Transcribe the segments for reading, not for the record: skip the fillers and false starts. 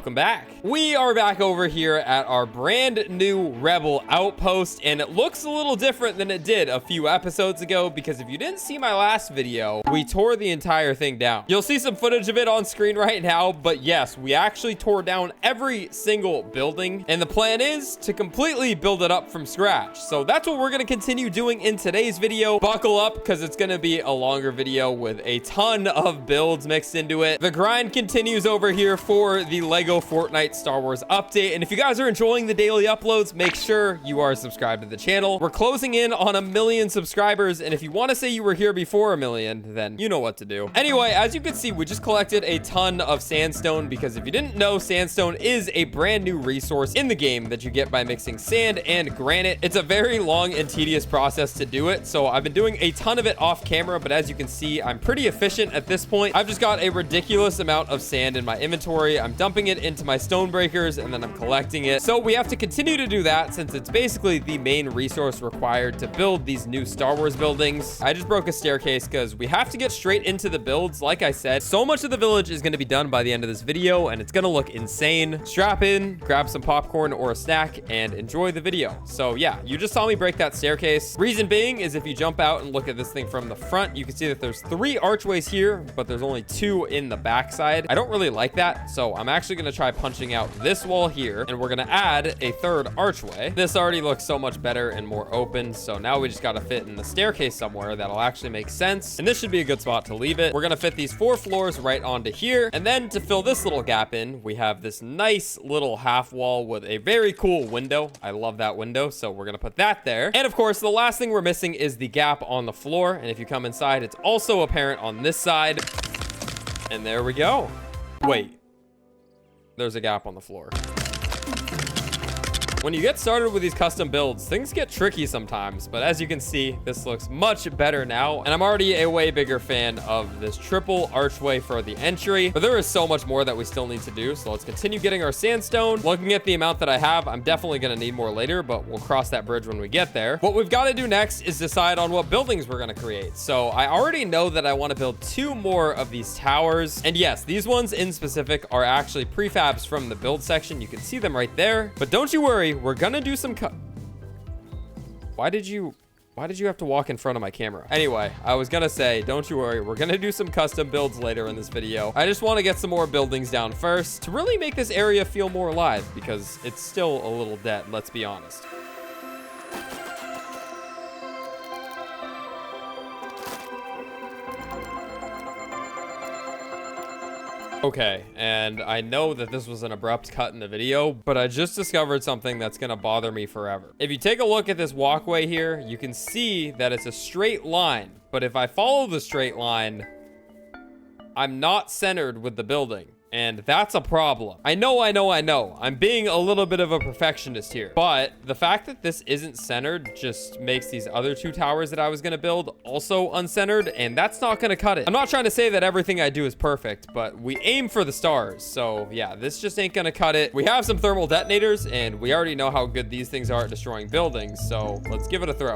welcome back. We are back over here at our brand new Rebel outpost, and it looks a little different than it did a few episodes ago, because if you didn't see my last video, we tore the entire thing down. You'll see some footage of it on screen right now, but yes, we actually tore down every single building, and the plan is to completely build it up from scratch. So that's what we're going to continue doing in today's video. Buckle up, because it's going to be a longer video with a ton of builds mixed into it. The grind continues over here for the Lego Fortnite Star Wars update, and if you guys are enjoying the daily uploads, make sure you are subscribed to the channel. We're closing in on 1 million subscribers, and if you want to say you were here before 1 million, then you know what to do. Anyway, as you can see, we just collected a ton of sandstone, because if you didn't know, sandstone is a brand new resource in the game that you get by mixing sand and granite. It's a very long and tedious process to do it, so I've been doing a ton of it off camera, but as you can see, I'm pretty efficient at this point. I've just got a ridiculous amount of sand in my inventory. I'm dumping it into my stone breakers, and then I'm collecting it. So we have to continue to do that, since it's basically the main resource required to build these new Star Wars buildings. I just broke a staircase because we have to get straight into the builds. Like I said, so much of the village is going to be done by the end of this video, and it's going to look insane. Strap in, grab some popcorn or a snack, and enjoy the video. So yeah, you just saw me break that staircase. Reason being is if you jump out and look at this thing from the front, you can see that there's 3 archways here, but there's only 2 in the backside. I don't really like that, so I'm actually going to try punching out this wall here, and we're going to add a 3rd archway. This already looks so much better and more open, so now we just got to fit in the staircase somewhere that'll actually make sense, and this should be a good spot to leave it. We're going to fit these 4 floors right onto here, and then to fill this little gap in, we have this nice little half wall with a very cool window. I love that window, so we're going to put that there. And of course, the last thing we're missing is the gap on the floor, and if you come inside, it's also apparent on this side. And there we go. Wait, there's a gap on the floor. When you get started with these custom builds, things get tricky sometimes, but as you can see, this looks much better now, and I'm already a way bigger fan of this triple archway for the entry, but there is so much more that we still need to do, so let's continue getting our sandstone. Looking at the amount that I have, I'm definitely going to need more later, but we'll cross that bridge when we get there. What we've got to do next is decide on what buildings we're going to create. So I already know that I want to build 2 more of these towers, and yes, these ones in specific are actually prefabs from the build section. You can see them right there, but don't you worry, we're gonna do some Why did you have to walk in front of my camera? Anyway, I was gonna say, don't you worry, we're gonna do some custom builds later in this video. I just want to get some more buildings down first to really make this area feel more alive, because it's still a little dead, let's be honest. Okay, and I know that this was an abrupt cut in the video, but I just discovered something that's gonna bother me forever. If you take a look at this walkway here, you can see that it's a straight line, but if I follow the straight line, I'm not centered with the building. And that's a problem. I know. I'm being a little bit of a perfectionist here. But the fact that this isn't centered just makes these other 2 towers that I was going to build also uncentered. And that's not going to cut it. I'm not trying to say that everything I do is perfect, but we aim for the stars. So yeah, this just ain't going to cut it. We have some thermal detonators, and we already know how good these things are at destroying buildings. So let's give it a throw.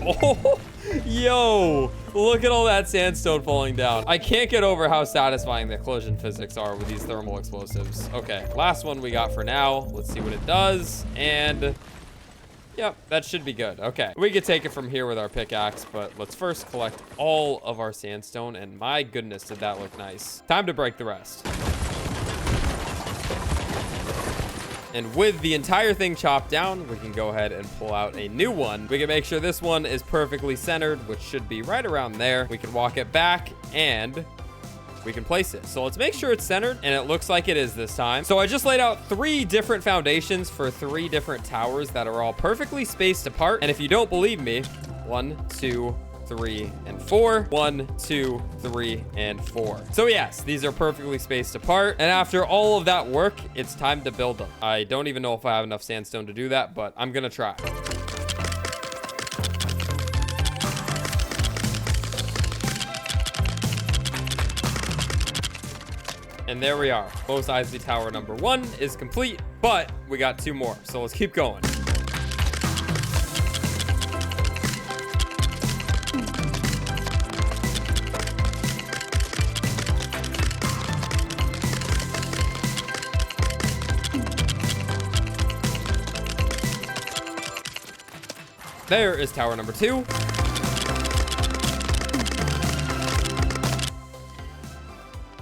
Oh, yo, look at all that sandstone falling down. I can't get over how satisfying the collision physics are with these thermal explosives. Okay, last one we got for now. Let's see what it does. And yep, that should be good. Okay, we could take it from here with our pickaxe, but let's first collect all of our sandstone. And my goodness, did that look nice. Time to break the rest. And with the entire thing chopped down, we can go ahead and pull out a new one. We can make sure this one is perfectly centered, which should be right around there. We can walk it back and we can place it. So let's make sure it's centered, and it looks like it is this time. So I just laid out 3 different foundations for 3 different towers that are all perfectly spaced apart. And if you don't believe me, 1, 2, 3, and 4. 1, 2, 3, and 4. So yes, these are perfectly spaced apart. And after all of that work, it's time to build them. I don't even know if I have enough sandstone to do that, but I'm gonna try. And there we are. Mos Eisley Tower number 1 is complete, but we got 2 more. So let's keep going. There is tower number 2.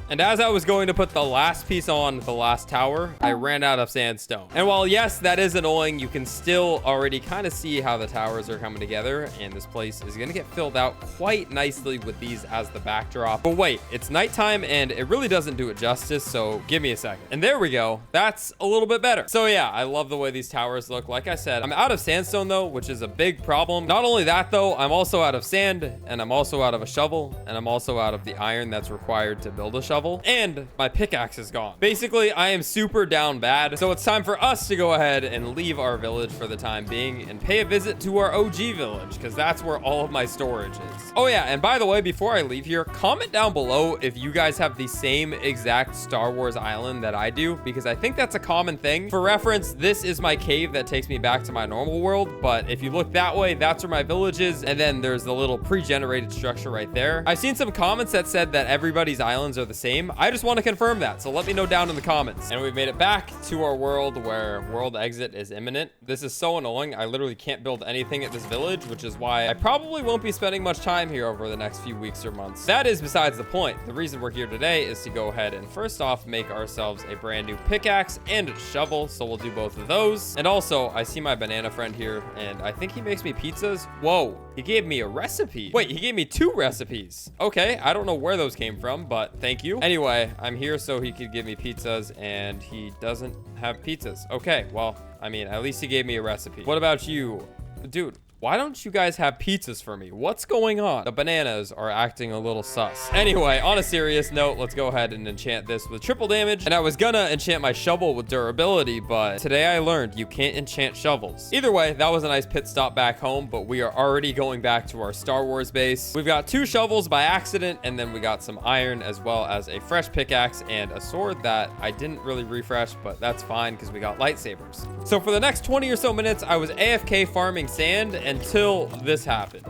And as I was going to put the last piece on the last tower, I ran out of sandstone. And while yes, that is annoying, you can still already kind of see how the towers are coming together. And this place is going to get filled out quite nicely with these as the backdrop. But wait, it's nighttime and it really doesn't do it justice. So give me a second. And there we go. That's a little bit better. So yeah, I love the way these towers look. Like I said, I'm out of sandstone though, which is a big problem. Not only that though, I'm also out of sand, and I'm also out of a shovel, and I'm also out of the iron that's required to build a shovel. And my pickaxe is gone. Basically, I am super down bad. So it's time for us to go ahead and leave our village for the time being and pay a visit to our OG village, because that's where all of my storage is. Oh yeah, and by the way, before I leave here, comment down below if you guys have the same exact Star Wars island that I do, because I think that's a common thing. For reference, this is my cave that takes me back to my normal world, but if you look that way, that's where my village is, and then there's the little pre-generated structure right there. I've seen some comments that said that everybody's islands are the same. I just want to confirm that, so let me know down in the comments. And we've made it back to our world where world exit is imminent. This is so annoying. I literally can't build anything at this village, which is why I probably won't be spending much time here over the next few weeks or months. That is besides the point. The reason we're here today is to go ahead and first off make ourselves a brand new pickaxe and shovel, so we'll do both of those. And also, I see my banana friend here, and I think he makes me pizzas. Whoa, he gave me a recipe. Wait, he gave me 2 recipes. Okay, I don't know where those came from, but thank you. Anyway, I'm here so he could give me pizzas, and he doesn't have pizzas. Okay, well, I mean, at least he gave me a recipe. What about you? Dude, why don't you guys have pizzas for me? What's going on? The bananas are acting a little sus. Anyway, on a serious note, let's go ahead and enchant this with triple damage. And I was gonna enchant my shovel with durability, but today I learned you can't enchant shovels. Either way, that was a nice pit stop back home, but we are already going back to our Star Wars base. We've got 2 shovels by accident, and then we got some iron as well as a fresh pickaxe and a sword that I didn't really refresh, but that's fine because we got lightsabers. So for the next 20 or so minutes, I was AFK farming sand until this happened.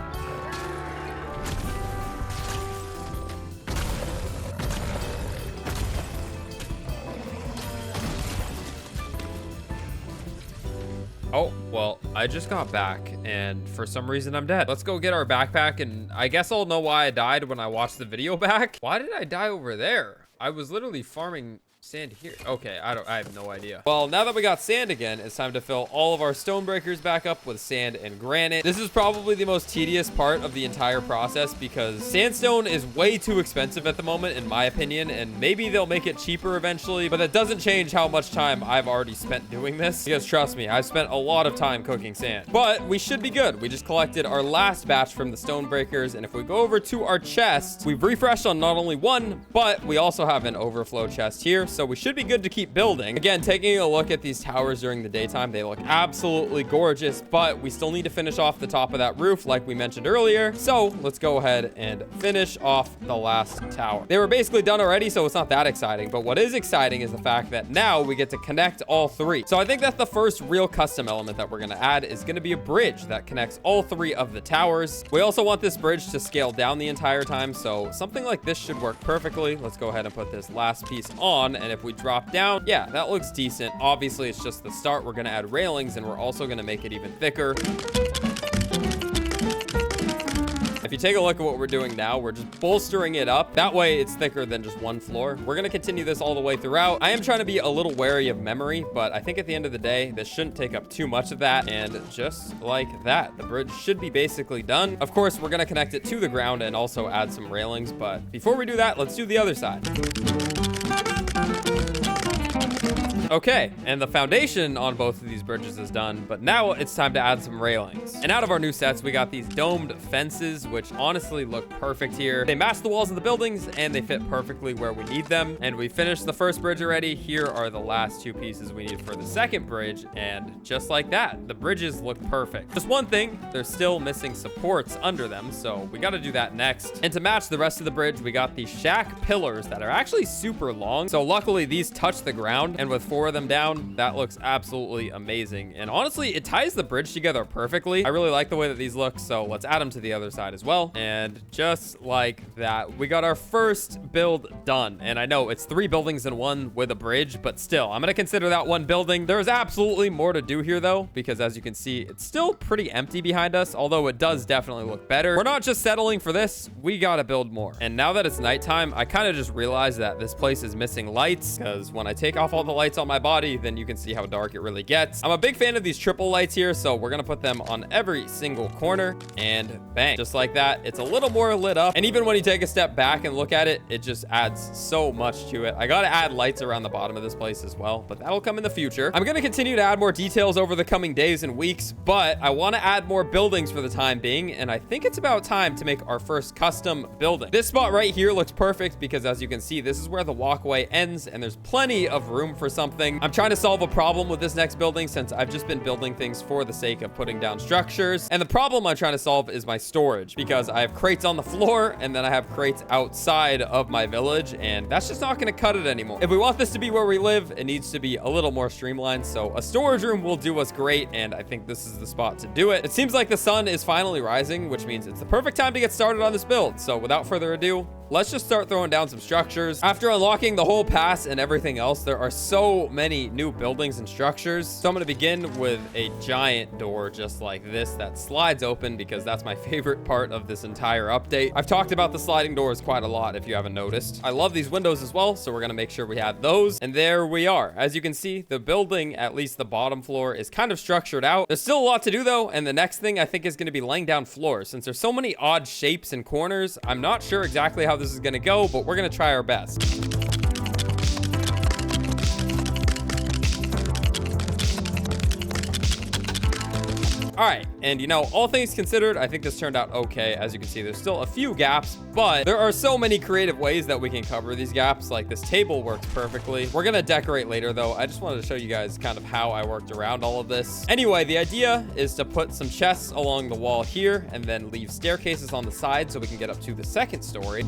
Oh, well, I just got back, and for some reason I'm dead. Let's go get our backpack, and I guess I'll know why I died when I watch the video back. Why did I die over there? I was literally farming sand here. Okay, I have no idea. Well, now that we got sand again, it's time to fill all of our stone breakers back up with sand and granite. This is probably the most tedious part of the entire process because sandstone is way too expensive at the moment, in my opinion, and maybe they'll make it cheaper eventually, but that doesn't change how much time I've already spent doing this, because trust me, I've spent a lot of time cooking sand. But we should be good. We just collected our last batch from the stone breakers, and if we go over to our chest, we've refreshed on not only one, but we also have an overflow chest here, so we should be good to keep building. Again, taking a look at these towers during the daytime, they look absolutely gorgeous, but we still need to finish off the top of that roof like we mentioned earlier. So let's go ahead and finish off the last tower. They were basically done already, so it's not that exciting, but what is exciting is the fact that now we get to connect all 3. So I think that the first real custom element that we're going to add is going to be a bridge that connects all 3 of the towers. We also want this bridge to scale down the entire time, so something like this should work perfectly. Let's go ahead and put this last piece on, and if we drop down, yeah, that looks decent. Obviously, it's just the start. We're going to add railings, and we're also going to make it even thicker. If you take a look at what we're doing now, we're just bolstering it up. That way it's thicker than just one floor. We're going to continue this all the way throughout. I am trying to be a little wary of memory, but I think at the end of the day, this shouldn't take up too much of that. And just like that, the bridge should be basically done. Of course, we're going to connect it to the ground and also add some railings. But before we do that, let's do the other side. Okay, and the foundation on both of these bridges is done, but now it's time to add some railings. And out of our new sets, we got these domed fences, which honestly look perfect here. They match the walls of the buildings, and they fit perfectly where we need them. And we finished the first bridge already. Here are the last 2 pieces we need for the second bridge, and just like that, the bridges look perfect. Just one thing, they're still missing supports under them, so we got to do that next. And to match the rest of the bridge, we got these shack pillars that are actually super long. So luckily, these touch the ground, and with 4 of them down. That looks absolutely amazing. And honestly, it ties the bridge together perfectly. I really like the way that these look. So let's add them to the other side as well. And just like that, we got our first build done. And I know it's 3 buildings in one with a bridge, but still, I'm going to consider that one building. There's absolutely more to do here though, because as you can see, it's still pretty empty behind us, although it does definitely look better. We're not just settling for this. We got to build more. And now that it's nighttime, I kind of just realized that this place is missing lights, because when I take off all the lights on my body, then you can see how dark it really gets. I'm a big fan of these triple lights here, so we're going to put them on every single corner, and bang, just like that, it's a little more lit up. And even when you take a step back and look at it, it just adds so much to it. I got to add lights around the bottom of this place as well, but that'll come in the future. I'm going to continue to add more details over the coming days and weeks, but I want to add more buildings for the time being, and I think it's about time to make our first custom building. This spot right here looks perfect because as you can see, this is where the walkway ends and there's plenty of room for something. I'm trying to solve a problem with this next building since I've just been building things for the sake of putting down structures. And the problem I'm trying to solve is my storage, because I have crates on the floor and then I have crates outside of my village, and that's just not going to cut it anymore. If we want this to be where we live, it needs to be a little more streamlined. So a storage room will do us great, and I think this is the spot to do it. It seems like the sun is finally rising, which means it's the perfect time to get started on this build. So without further ado, let's just start throwing down some structures. After unlocking the whole pass and everything else, there are so many new buildings and structures. So I'm going to begin with a giant door just like this that slides open, because that's my favorite part of this entire update. I've talked about the sliding doors quite a lot if you haven't noticed. I love these windows as well, so we're going to make sure we have those. And there we are. As you can see, the building, at least the bottom floor, is kind of structured out. There's still a lot to do though, and the next thing I think is going to be laying down floors. Since there's so many odd shapes and corners, I'm not sure exactly how this is going to go, but we're going to try our best. All right, and you know, all things considered, I think this turned out okay. As you can see, there's still a few gaps, but there are so many creative ways that we can cover these gaps. Like this table works perfectly. We're gonna decorate later though. I just wanted to show you guys kind of how I worked around all of this. Anyway, the idea is to put some chests along the wall here and then leave staircases on the side so we can get up to the second story.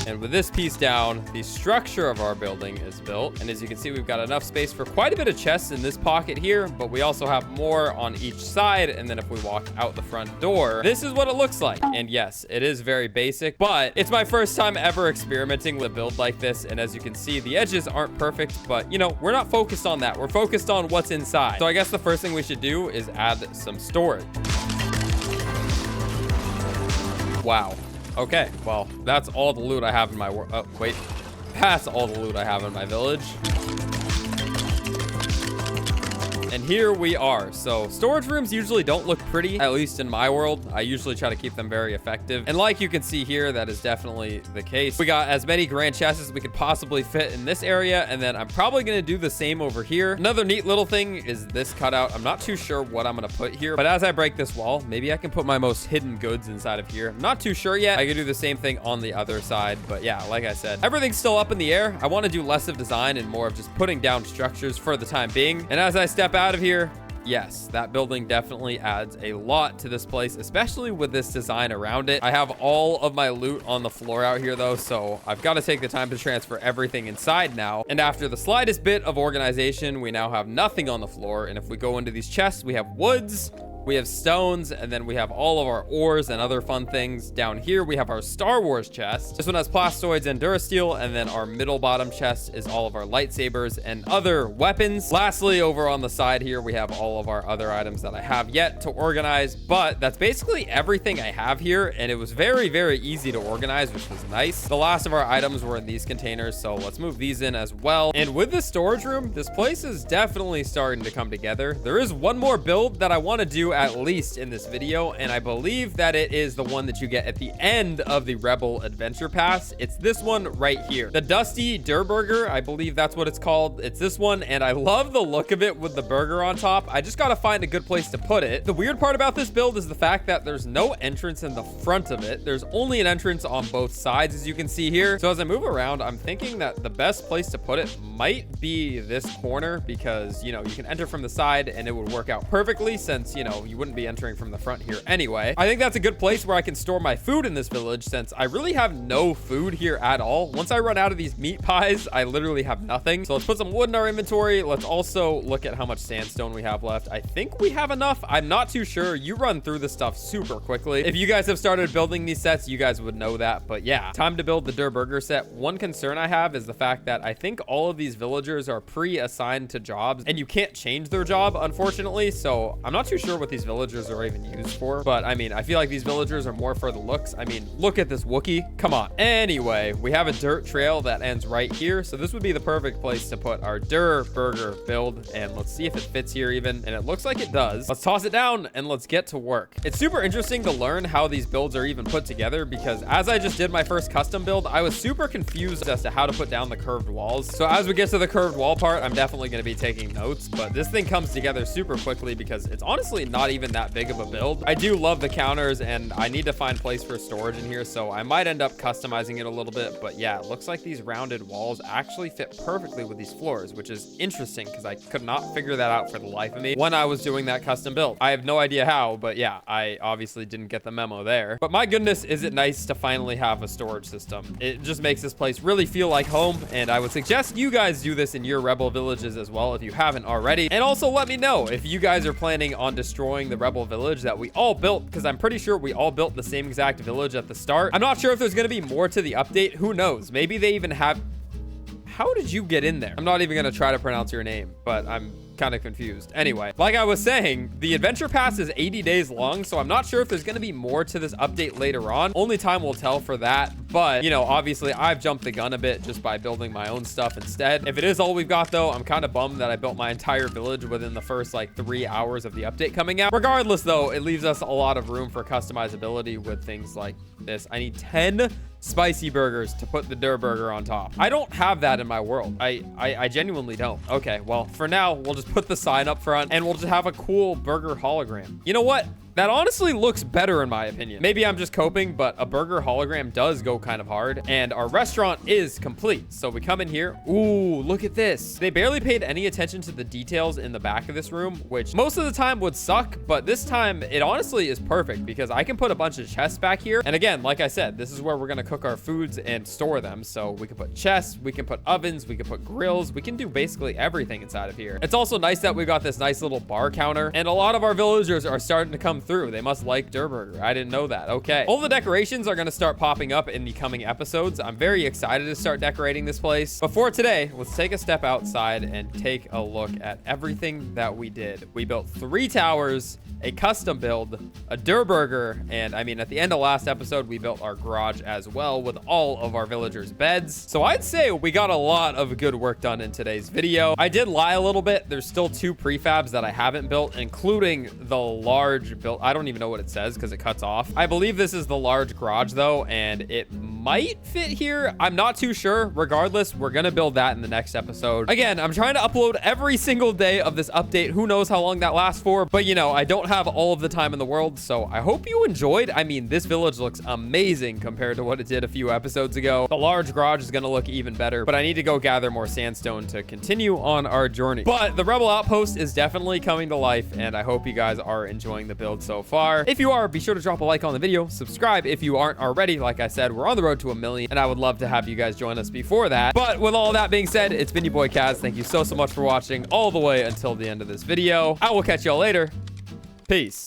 And with this piece down, the structure of our building is built. And as you can see, we've got enough space for quite a bit of chests in this pocket here, but we also have more on each side. And then if we walk out the front door, this is what it looks like. And yes, it is very basic, but it's my first time ever experimenting with a build like this. And as you can see, the edges aren't perfect, but you know, we're not focused on that. We're focused on what's inside. So I guess the first thing we should do is add some storage. Wow. Okay, well, that's all the loot I have in my that's all the loot I have in my village. And here we are. So storage rooms usually don't look pretty, at least in my world. I usually try to keep them very effective. And like you can see here, that is definitely the case. We got as many grand chests as we could possibly fit in this area. And then I'm probably going to do the same over here. Another neat little thing is this cutout. I'm not too sure what I'm going to put here, but as I break this wall, maybe I can put my most hidden goods inside of here. I'm not too sure yet. I could do the same thing on the other side, but yeah, like I said, everything's still up in the air. I want to do less of design and more of just putting down structures for the time being. And as I step out of here, yes, that building definitely adds a lot to this place, especially with this design around it. I have all of my loot on the floor out here though, so I've got to take the time to transfer everything inside now. And after the slightest bit of organization, we now have nothing on the floor. And if we go into these chests, we have woods, we have stones, and then we have all of our ores and other fun things. Down here, we have our Star Wars chest. This one has plastoids and durasteel, and then our middle bottom chest is all of our lightsabers and other weapons. Lastly, over on the side here, we have all of our other items that I have yet to organize, but that's basically everything I have here, and it was very, very easy to organize, which was nice. The last of our items were in these containers, so let's move these in as well. And with the storage room, this place is definitely starting to come together. There is one more build that I want to do at least in this video, and I believe that it is the one that you get at the end of the Rebel Adventure Pass. It's this one right here, the Dusty Durr Burger. I believe that's what it's called. It's this one, and I love the look of it with the burger on top. I just gotta find a good place to put it. The weird part about this build is the fact that there's no entrance in the front of it. There's only an entrance on both sides, as you can see here. So as I move around, I'm thinking that the best place to put it might be this corner, because you know, you can enter from the side and it would work out perfectly, since you know, so you wouldn't be entering from the front here anyway. I think that's a good place where I can store my food in this village, since I really have no food here at all. Once I run out of these meat pies, I literally have nothing. So let's put some wood in our inventory. Let's also look at how much sandstone we have left. I think we have enough. I'm not too sure. You run through the stuff super quickly. If you guys have started building these sets, you guys would know that. But yeah, time to build the durr burger set. One concern I have is the fact that I think all of these villagers are pre-assigned to jobs, and you can't change their job, unfortunately. So I'm not too sure what these villagers are even used for. But I mean, I feel like these villagers are more for the looks. I mean, look at this Wookiee. Come on. Anyway, we have a dirt trail that ends right here. So this would be the perfect place to put our durr burger build. And let's see if it fits here even. And it looks like it does. Let's toss it down and let's get to work. It's super interesting to learn how these builds are even put together, because as I just did my first custom build, I was super confused as to how to put down the curved walls. So as we get to the curved wall part, I'm definitely going to be taking notes, but this thing comes together super quickly because it's honestly not even that big of a build. I do love the counters, and I need to find place for storage in here, so I might end up customizing it a little bit. But yeah, it looks like these rounded walls actually fit perfectly with these floors, which is interesting because I could not figure that out for the life of me when I was doing that custom build. I have no idea how, but yeah, I obviously didn't get the memo there. But my goodness, is it nice to finally have a storage system. It just makes this place really feel like home, and I would suggest you guys do this in your rebel villages as well if you haven't already. And also let me know if you guys are planning on destroying the rebel village that we all built, because I'm pretty sure we all built the same exact village at the start. I'm not sure if there's going to be more to the update. Who knows? Maybe they even have... How did you get in there? I'm not even going to try to pronounce your name, but I'm kind of confused. Anyway, like I was saying, the adventure pass is 80 days long, so I'm not sure if there's going to be more to this update later on. Only time will tell for that. But, you know, obviously I've jumped the gun a bit just by building my own stuff instead. If it is all we've got, though, I'm kind of bummed that I built my entire village within the first like 3 hours of the update coming out. Regardless, though, it leaves us a lot of room for customizability with things like this. I need 10 spicy burgers to put the durr burger on top. I don't have that in my world. I genuinely don't. Okay, well, for now, we'll just put the sign up front and we'll just have a cool burger hologram. You know what? That honestly looks better in my opinion. Maybe I'm just coping, but a burger hologram does go kind of hard, and our restaurant is complete. So we come in here. Ooh, look at this. They barely paid any attention to the details in the back of this room, which most of the time would suck, but this time it honestly is perfect because I can put a bunch of chests back here. And again, like I said, this is where we're gonna cook our foods and store them. So we can put chests, we can put ovens, we can put grills, we can do basically everything inside of here. It's also nice that we got this nice little bar counter, and a lot of our villagers are starting to come through. They must like durr burger. I didn't know that. Okay. All the decorations are going to start popping up in the coming episodes. I'm very excited to start decorating this place. But for today, let's take a step outside and take a look at everything that we did. We built 3 towers, a custom build, a durr burger, and I mean, at the end of last episode, we built our garage as well with all of our villagers' beds. So I'd say we got a lot of good work done in today's video. I did lie a little bit. There's still 2 prefabs that I haven't built, including the large build. I don't even know what it says because it cuts off. I believe this is the large garage though, and it might fit here. I'm not too sure. Regardless, we're gonna build that in the next episode. Again, I'm trying to upload every single day of this update. Who knows how long that lasts for, but you know, I don't have all of the time in the world, so I hope you enjoyed. I mean, this village looks amazing compared to what it did a few episodes ago. The large garage is gonna look even better, but I need to go gather more sandstone to continue on our journey. But the rebel outpost is definitely coming to life, and I hope you guys are enjoying the build so far. If you are, be sure to drop a like on the video, subscribe if you aren't already. Like I said, we're on the road to 1 million, and I would love to have you guys join us before that. But with all that being said, it's been your boy Kaz. Thank you so much for watching all the way until the end of this video. I will catch y'all later. Peace.